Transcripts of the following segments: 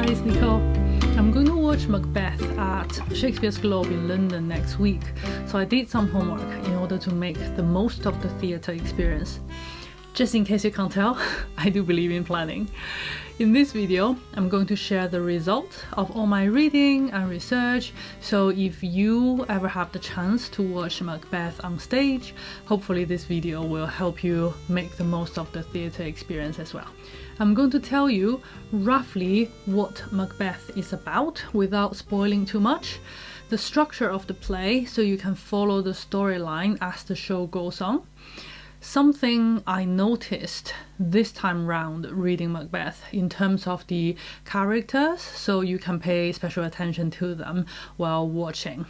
Hi, it's Nicole. I'm going to watch Macbeth at Shakespeare's Globe in London next week, so I did some homework in order to make the most of the theatre experience. Just in case you can't tell, I do believe in planning. In this video, I'm going to share the result of all my reading and research, so if you ever have the chance to watch Macbeth on stage, hopefully this video will help you make the most of the theatre experience as well. I'm going to tell you roughly what Macbeth is about without spoiling too much, the structure of the play so you can follow the storyline as the show goes on. Something I noticed this time round reading Macbeth in terms of the characters, so you can pay special attention to them while watching.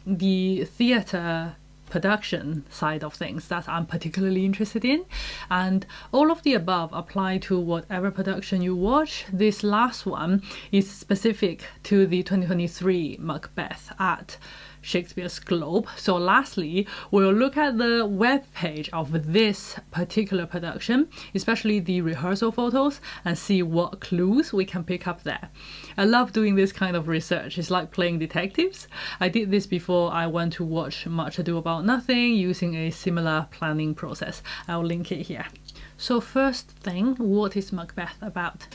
The theatre production side of things that I'm particularly interested in, and all of the above apply to whatever production you watch. This last one is specific to the 2023 Macbeth at Shakespeare's Globe. So lastly, we'll look at the web page of this particular production, especially the rehearsal photos, and see what clues we can pick up there. I love doing this kind of research. It's like playing detectives. I did this before I went to watch Much Ado About Nothing using a similar planning process. I'll link it here. So first thing, what is Macbeth about?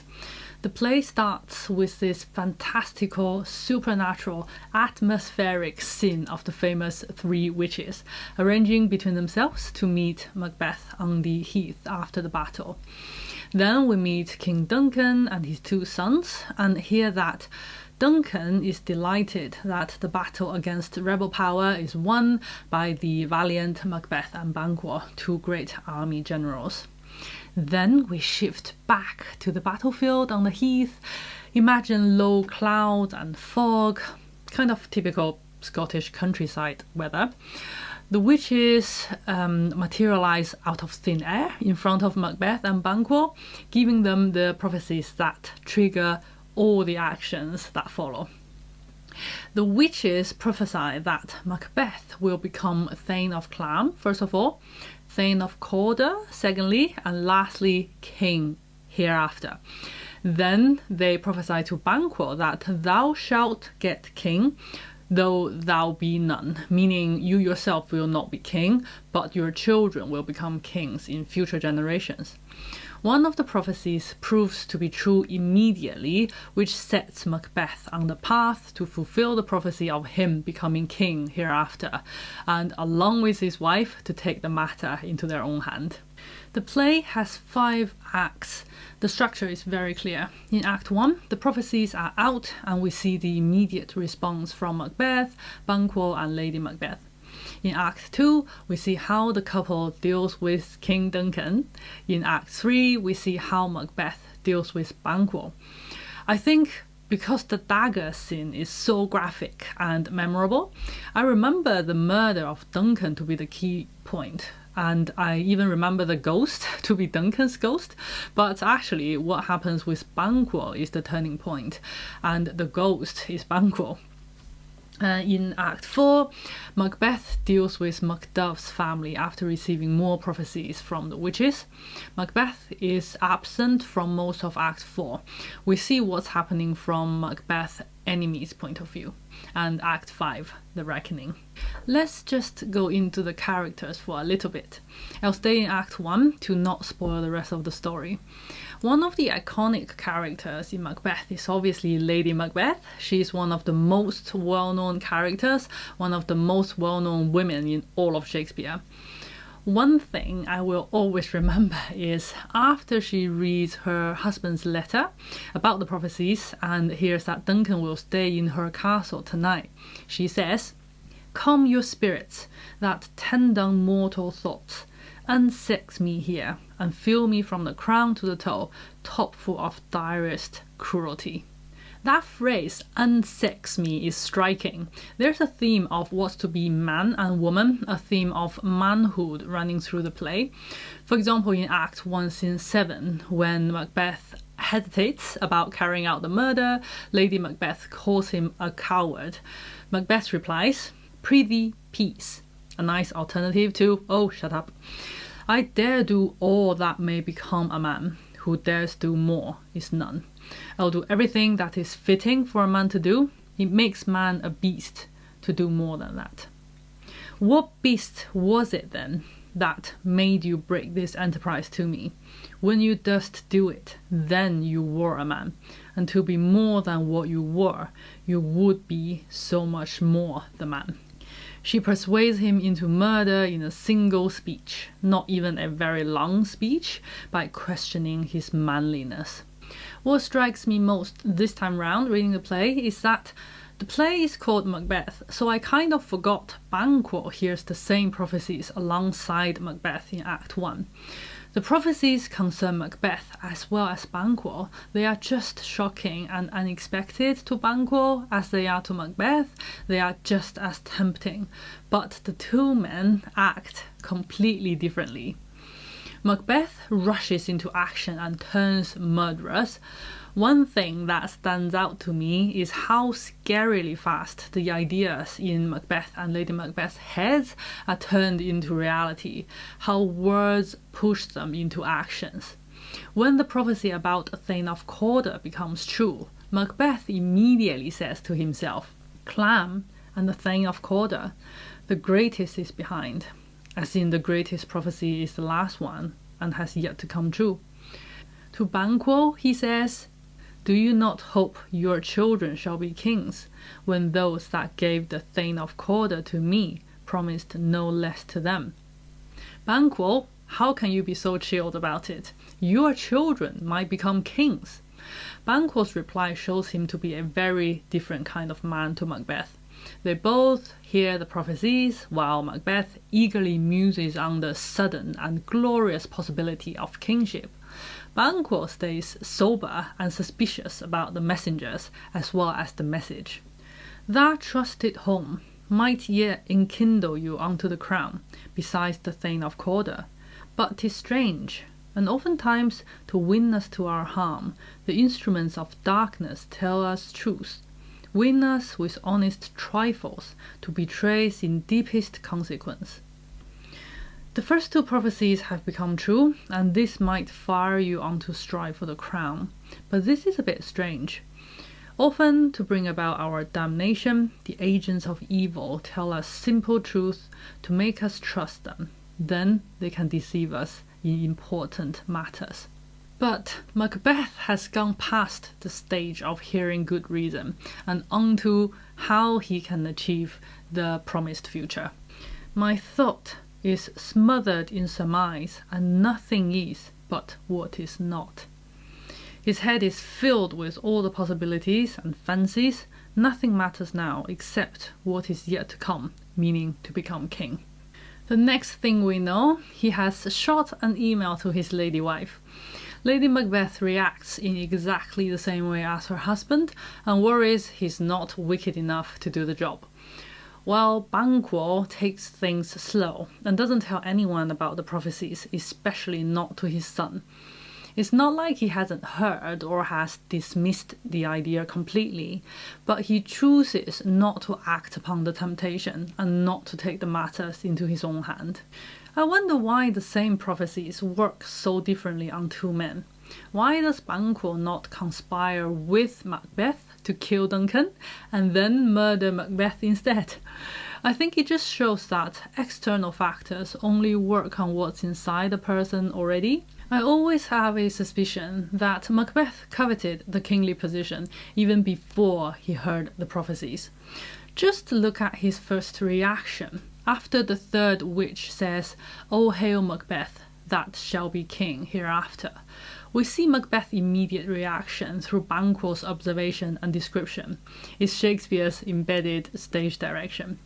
The play starts with this fantastical, supernatural, atmospheric scene of the famous three witches arranging between themselves to meet Macbeth on the heath after the battle. Then we meet King Duncan and his two sons and hear that Duncan is delighted that the battle against rebel power is won by the valiant Macbeth and Banquo, two great army generals. Then we shift back to the battlefield on the heath. Imagine low clouds and fog, kind of typical Scottish countryside weather. The witches materialize out of thin air in front of Macbeth and Banquo, giving them the prophecies that trigger all the actions that follow. The witches prophesy that Macbeth will become Thane of Clan, first of all, Thane of Calder, secondly, and lastly, King hereafter. Then they prophesy to Banquo that thou shalt get king, though thou be none, meaning you yourself will not be king, but your children will become kings in future generations. One of the prophecies proves to be true immediately, which sets Macbeth on the path to fulfill the prophecy of him becoming king hereafter, and along with his wife to take the matter into their own hand. The play has 5 acts. The structure is very clear. In Act 1, the prophecies are out and we see the immediate response from Macbeth, Banquo and Lady Macbeth. In Act 2, we see how the couple deals with King Duncan. In Act 3, we see how Macbeth deals with Banquo. I think because the dagger scene is so graphic and memorable, I remember the murder of Duncan to be the key point. And I even remember the ghost to be Duncan's ghost. But actually, what happens with Banquo is the turning point, and the ghost is Banquo. In Act 4, Macbeth deals with Macduff's family after receiving more prophecies from the witches. Macbeth is absent from most of Act 4. We see what's happening from Macbeth's enemy's point of view. And Act 5, the reckoning. Let's just go into the characters for a little bit. I'll stay in Act 1 to not spoil the rest of the story. One of the iconic characters in Macbeth is obviously Lady Macbeth. She's one of the most well-known characters, one of the most well-known women in all of Shakespeare. One thing I will always remember is after she reads her husband's letter about the prophecies and hears that Duncan will stay in her castle tonight, she says, "Calm your spirits that tend down mortal thoughts. Unsex me here and fill me from the crown to the toe, top full of direst cruelty." That phrase, unsex me, is striking. There's a theme of what's to be man and woman, a theme of manhood running through the play. For example, in Act 1, Scene 7, when Macbeth hesitates about carrying out the murder, Lady Macbeth calls him a coward. Macbeth replies, "Prithee, peace." A nice alternative to, "Oh, shut up. I dare do all that may become a man. Who dares do more is none." I'll do everything that is fitting for a man to do. It makes man a beast to do more than that. What beast was it then that made you break this enterprise to me? When you durst do it, then you were a man, and to be more than what you were, you would be so much more the man. She persuades him into murder in a single speech, not even a very long speech, by questioning his manliness. What strikes me most this time round reading the play is that the play is called Macbeth, so I kind of forgot Banquo hears the same prophecies alongside Macbeth in Act 1. The prophecies concern Macbeth as well as Banquo. They are just shocking and unexpected to Banquo as they are to Macbeth. They are just as tempting, but the two men act completely differently. Macbeth rushes into action and turns murderous. One thing that stands out to me is how scarily fast the ideas in Macbeth and Lady Macbeth's heads are turned into reality, how words push them into actions. When the prophecy about Thane of Cawdor becomes true, Macbeth immediately says to himself, "Clam and the Thane of Cawdor, the greatest is behind," as in the greatest prophecy is the last one and has yet to come true. To Banquo, he says, "Do you not hope your children shall be kings, when those that gave the Thane of Cawdor to me promised no less to them?" Banquo, how can you be so chilled about it? Your children might become kings. Banquo's reply shows him to be a very different kind of man to Macbeth. They both hear the prophecies, while Macbeth eagerly muses on the sudden and glorious possibility of kingship. Banquo stays sober and suspicious about the messengers as well as the message. "That trusted home might yet enkindle you unto the crown, besides the Thane of Cawdor. But 'tis strange, and oftentimes to win us to our harm, the instruments of darkness tell us truth, win us with honest trifles, to betray us in deepest consequence." The first two prophecies have become true, and this might fire you on to strive for the crown. But this is a bit strange. Often, to bring about our damnation, the agents of evil tell us simple truth to make us trust them. Then they can deceive us in important matters. But Macbeth has gone past the stage of hearing good reason and onto how he can achieve the promised future. "My thought is smothered in surmise, and nothing is but what is not." His head is filled with all the possibilities and fancies. Nothing matters now except what is yet to come, meaning to become king. The next thing we know, he has shot an email to his lady wife. Lady Macbeth reacts in exactly the same way as her husband and worries he's not wicked enough to do the job. While Banquo takes things slow and doesn't tell anyone about the prophecies, especially not to his son. It's not like he hasn't heard or has dismissed the idea completely, but he chooses not to act upon the temptation and not to take the matters into his own hand. I wonder why the same prophecies work so differently on two men. Why does Banquo not conspire with Macbeth to kill Duncan and then murder Macbeth instead? I think it just shows that external factors only work on what's inside a person already. I always have a suspicion that Macbeth coveted the kingly position even before he heard the prophecies. Just look at his first reaction. After the third witch says, "O hail Macbeth, that shall be king hereafter," we see Macbeth's immediate reaction through Banquo's observation and description. It's Shakespeare's embedded stage direction.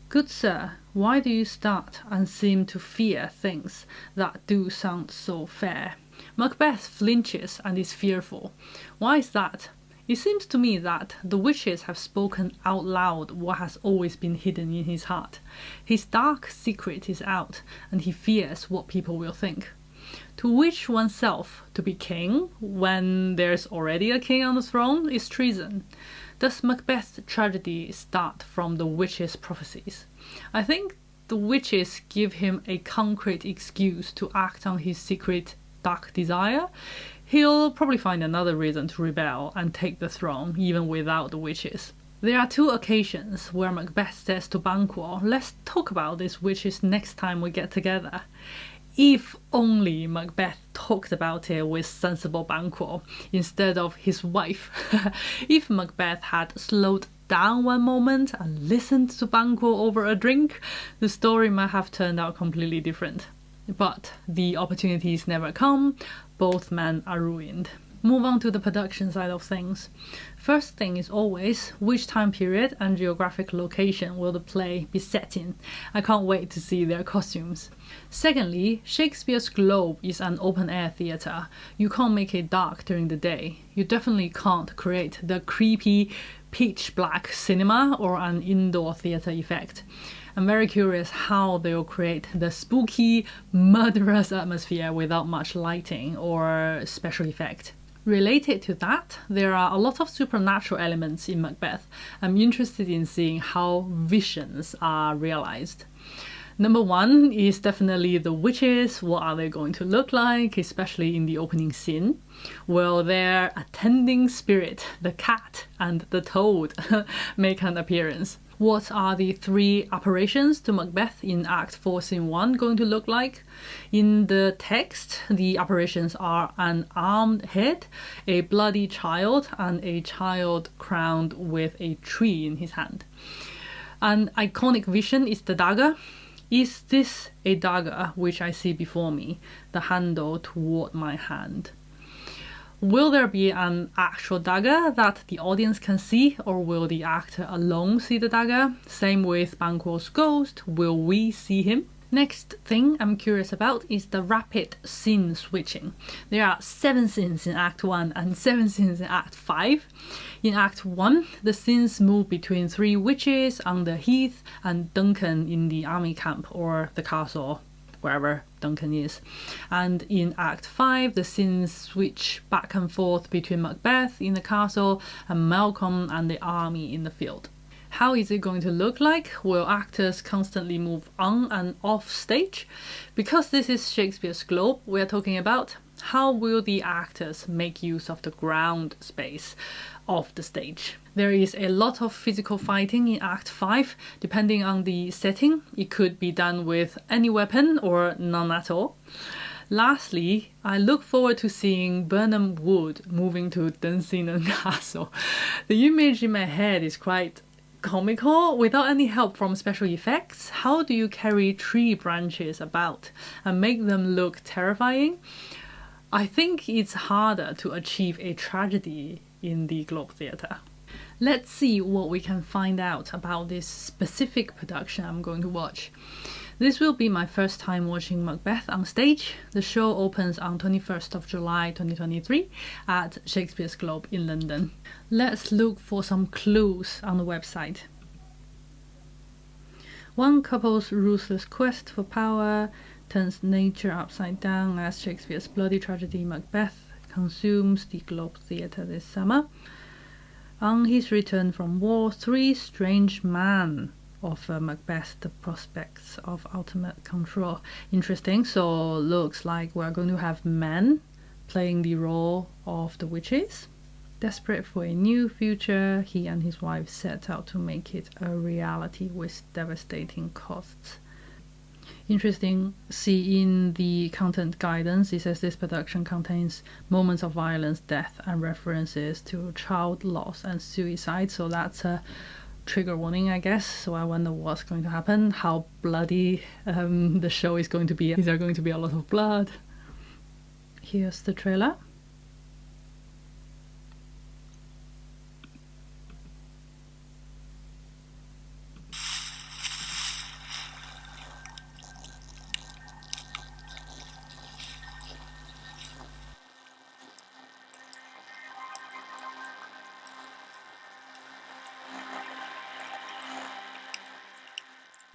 "Good sir, why do you start and seem to fear things that do sound so fair?" Macbeth flinches and is fearful. Why is that? It seems to me that the witches have spoken out loud what has always been hidden in his heart. His dark secret is out, and he fears what people will think. To wish oneself to be king when there's already a king on the throne is treason. Does Macbeth's tragedy start from the witches' prophecies? I think the witches give him a concrete excuse to act on his secret dark desire. he'll probably find another reason to rebel and take the throne, even without the witches. There are two occasions where Macbeth says to Banquo, let's talk about these witches next time we get together. If only Macbeth talked about it with sensible Banquo instead of his wife. If Macbeth had slowed down one moment and listened to Banquo over a drink, the story might have turned out completely different. But the opportunities never come, both men are ruined. Move on to the production side of things. First thing is always, which time period and geographic location will the play be set in? I can't wait to see their costumes. Secondly, Shakespeare's Globe is an open-air theatre. You can't make it dark during the day. You definitely can't create the creepy pitch black cinema or an indoor theatre effect. I'm very curious how they'll create the spooky, murderous atmosphere without much lighting or special effect. Related to that, there are a lot of supernatural elements in Macbeth. I'm interested in seeing how visions are realized. Number one is definitely the witches. What are they going to look like, especially in the opening scene? Will their attending spirit, the cat and the toad, make an appearance? What are the three apparitions to Macbeth in Act 4, Scene 1 going to look like? In the text, the apparitions are an armed head, a bloody child, and a child crowned with a tree in his hand. An iconic vision is the dagger. Is this a dagger which I see before me, the handle toward my hand? Will there be an actual dagger that the audience can see, or will the actor alone see the dagger? Same with Banquo's ghost, will we see him? Next thing I'm curious about is the rapid scene switching. There are 7 scenes in Act 1 and 7 scenes in Act 5. In Act 1, the scenes move between 3 witches on the heath and Duncan in the army camp or the castle, wherever Duncan is. And in Act 5, the scenes switch back and forth between Macbeth in the castle and Malcolm and the army in the field. How is it going to look like? Will actors constantly move on and off stage? Because this is Shakespeare's Globe we are talking about, how will the actors make use of the ground space of the stage? There is a lot of physical fighting in Act 5. Depending on the setting, it could be done with any weapon or none at all. Lastly, I look forward to seeing Birnam Wood moving to Dunsinane Castle. The image in my head is quite comical without any help from special effects. How do you carry tree branches about and make them look terrifying? I think it's harder to achieve a tragedy in the Globe Theatre. Let's see what we can find out about this specific production I'm going to watch. This will be my first time watching Macbeth on stage. The show opens on 21st of July 2023 at Shakespeare's Globe in London. Let's look for some clues on the website. One couple's ruthless quest for power turns nature upside down as Shakespeare's bloody tragedy Macbeth consumes the Globe Theatre this summer. On his return from war, 3 strange men offer Macbeth the prospects of ultimate control. Interesting, so looks like we're going to have men playing the role of the witches. Desperate for a new future, he and his wife set out to make it a reality with devastating costs. Interesting, see in the content guidance, it says this production contains moments of violence, death, and references to child loss and suicide, so that's a trigger warning, I guess. So I wonder what's going to happen, how bloody the show is going to be. Is there going to be a lot of blood? Here's the trailer.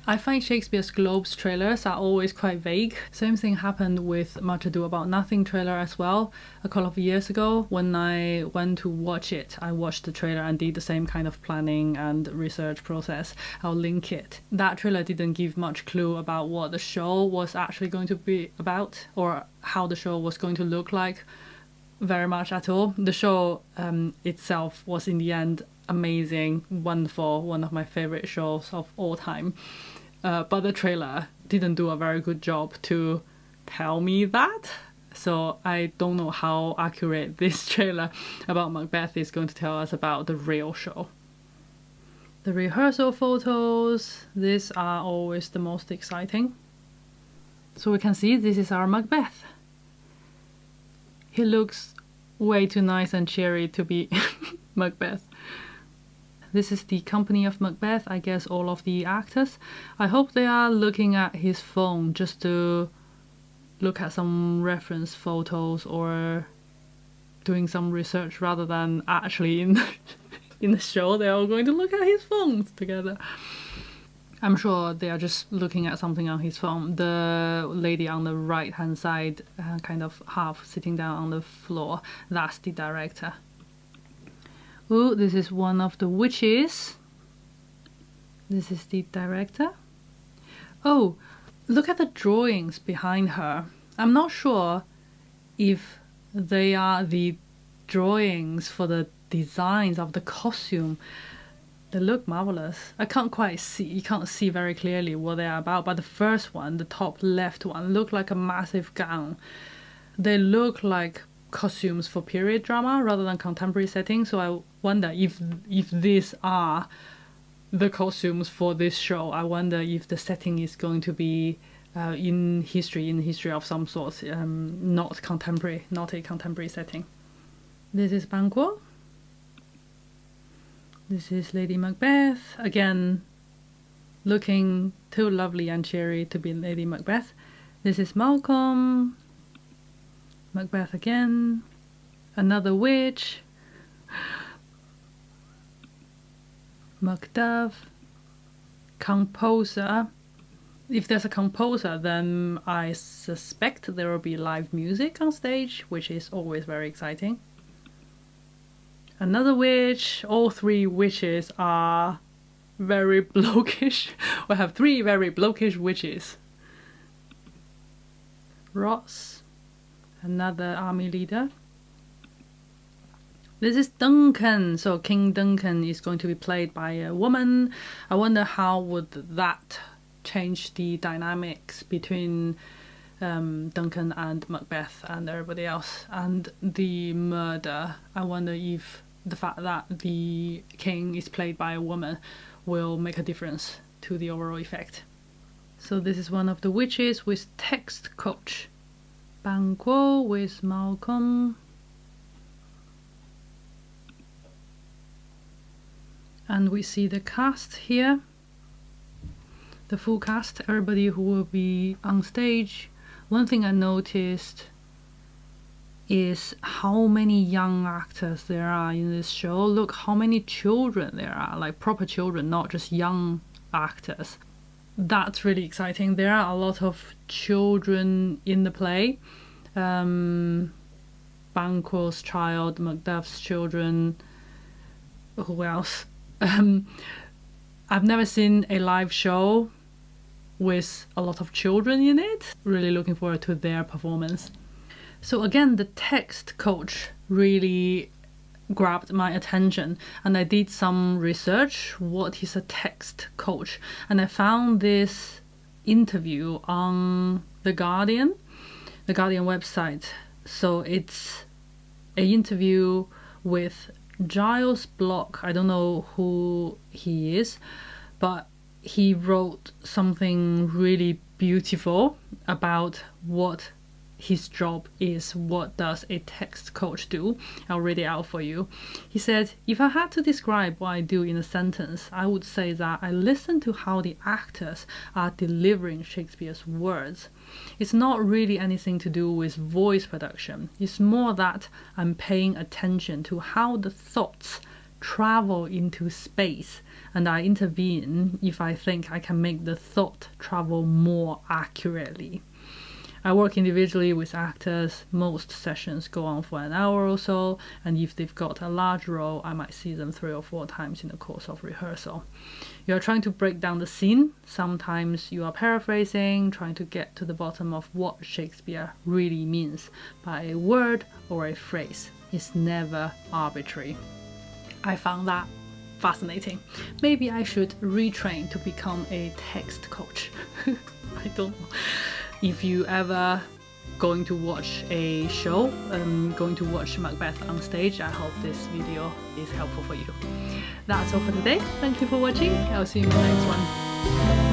I find Shakespeare's Globe's trailers are always quite vague. Same thing happened with Much Ado About Nothing trailer as well. A couple of years ago, when I went to watch it, I watched the trailer and did the same kind of planning and research process. I'll link it. That trailer didn't give much clue about what the show was actually going to be about or how the show was going to look like. very much at all. The show itself was in the end amazing, wonderful, one of my favorite shows of all time. But the trailer didn't do a very good job to tell me that. So I don't know how accurate this trailer about Macbeth is going to tell us about the real show. The rehearsal photos, these are always the most exciting. So we can see this is our Macbeth. He looks way too nice and cheery to be Macbeth. This is the company of Macbeth, I guess all of the actors. I hope they are looking at his phone just to look at some reference photos or doing some research rather than actually in the show they are going to look at his phones together. I'm sure they are just looking at something on his phone. The lady on the right hand side, kind of half sitting down on the floor, that's the director. Oh, this is one of the witches. This is the director. Oh, look at the drawings behind her. I'm not sure if they are the drawings for the designs of the costume. They look marvelous. I can't quite see, you can't see very clearly what they are about, but the first one, the top left one, look like a massive gown. They look like costumes for period drama rather than contemporary settings, so I wonder if these are the costumes for this show. I wonder if the setting is going to be in history of some sort, not a contemporary setting. This is Banquo. This is Lady Macbeth, again looking too lovely and cheery to be Lady Macbeth. This is Malcolm. Macbeth again. Another witch. Macduff. Composer. If there's a composer, then I suspect there will be live music on stage, which is always very exciting. Another witch. All three witches are very blokish. We have three very blokish witches. Ross. Another army leader. This is Duncan. So King Duncan is going to be played by a woman. I wonder how would that change the dynamics between Duncan and Macbeth and everybody else, and the murder. I wonder if the fact that the king is played by a woman will make a difference to the overall effect. So this is one of the witches with text coach. Banquo with Malcolm. And we see the cast here. The full cast, everybody who will be on stage. One thing I noticed is how many young actors there are in this show. Look how many children there are, like proper children, not just young actors. That's really exciting. There are a lot of children in the play. Banquo's child, Macduff's children, who else? I've never seen a live show with a lot of children in it. Really looking forward to their performance. So again, the text coach really grabbed my attention, and I did some research. What is a text coach? And I found this interview on the Guardian website. So it's an interview with Giles Block. I don't know who he is, but he wrote something really beautiful about what his job is. What does a text coach do? I'll read it out for you. He said, if I had to describe what I do in a sentence, I would say that I listen to how the actors are delivering Shakespeare's words. It's not really anything to do with voice production. It's more that I'm paying attention to how the thoughts travel into space, and I intervene if I think I can make the thought travel more accurately. I work individually with actors. Most sessions go on for an hour or so, and if they've got a large role, I might see them 3 or 4 times in the course of rehearsal. You are trying to break down the scene. Sometimes you are paraphrasing, trying to get to the bottom of what Shakespeare really means by a word or a phrase. It's never arbitrary. I found that fascinating. Maybe I should retrain to become a text coach. I don't know. If you ever going to watch a show, going to watch Macbeth on stage, I hope this video is helpful for you. That's all for today. Thank you for watching. I'll see you in the next one.